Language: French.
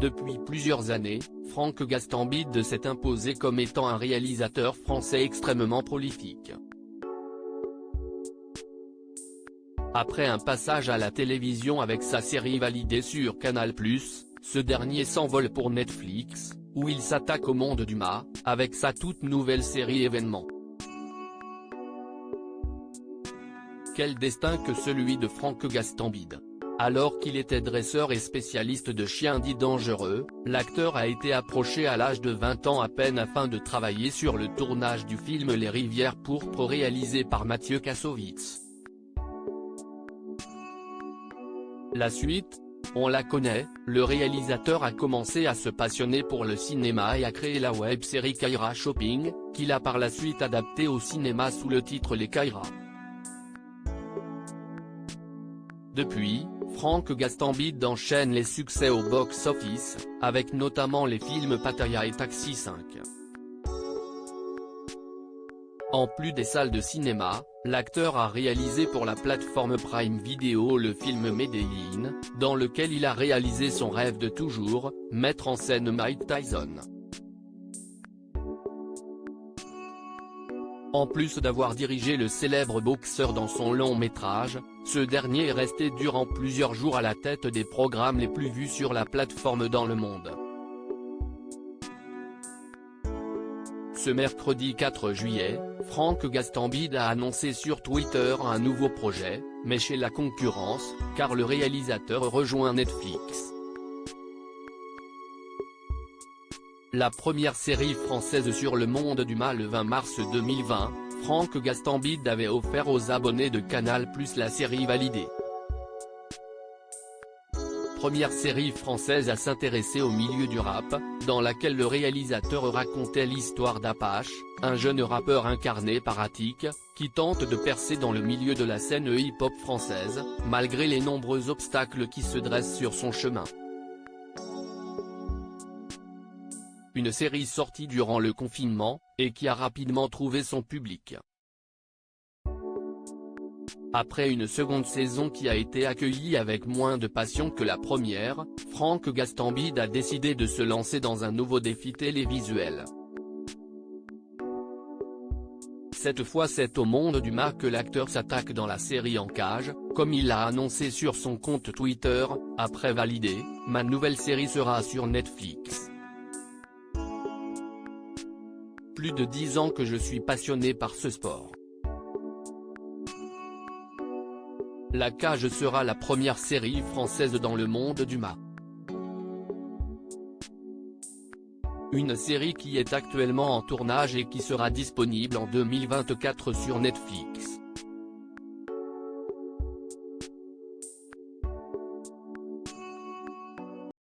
Depuis plusieurs années, Franck Gastambide s'est imposé comme étant un réalisateur français extrêmement prolifique. Après un passage à la télévision avec sa série validée sur Canal+, ce dernier s'envole pour Netflix, où il s'attaque au monde du MA, avec sa toute nouvelle série événement. Quel destin que celui de Franck Gastambide. Alors qu'il était dresseur et spécialiste de chiens dits dangereux, l'acteur a été approché à l'âge de 20 ans à peine afin de travailler sur le tournage du film Les Rivières pourpres réalisé par Mathieu Kassovitz. La suite, on la connaît, le réalisateur a commencé à se passionner pour le cinéma et a créé la web-série Kaira Shopping, qu'il a par la suite adaptée au cinéma sous le titre Les Kaira. Depuis, Franck Gastambide enchaîne les succès au box-office, avec notamment les films Pattaya et Taxi 5. En plus des salles de cinéma, l'acteur a réalisé pour la plateforme Prime Video le film Medellín, dans lequel il a réalisé son rêve de toujours, mettre en scène Mike Tyson. En plus d'avoir dirigé le célèbre boxeur dans son long métrage, ce dernier est resté durant plusieurs jours à la tête des programmes les plus vus sur la plateforme dans le monde. Ce mercredi 4 juillet, Franck Gastambide a annoncé sur Twitter un nouveau projet, mais chez la concurrence, car le réalisateur rejoint Netflix. La première série française sur le monde du MA le 20 mars 2020, Franck Gastambide avait offert aux abonnés de Canal+ la série validée. Première série française à s'intéresser au milieu du rap, dans laquelle le réalisateur racontait l'histoire d'Apache, un jeune rappeur incarné par Attic, qui tente de percer dans le milieu de la scène hip-hop française, malgré les nombreux obstacles qui se dressent sur son chemin. Une série sortie durant le confinement, et qui a rapidement trouvé son public. Après une seconde saison qui a été accueillie avec moins de passion que la première, Franck Gastambide a décidé de se lancer dans un nouveau défi télévisuel. Cette fois c'est au monde du MA que l'acteur s'attaque dans la série En Cage, comme il l'a annoncé sur son compte Twitter, après valider, ma nouvelle série sera sur Netflix. Plus de 10 ans que je suis passionné par ce sport. La Cage sera la première série française dans le monde du MA. Une série qui est actuellement en tournage et qui sera disponible en 2024 sur Netflix.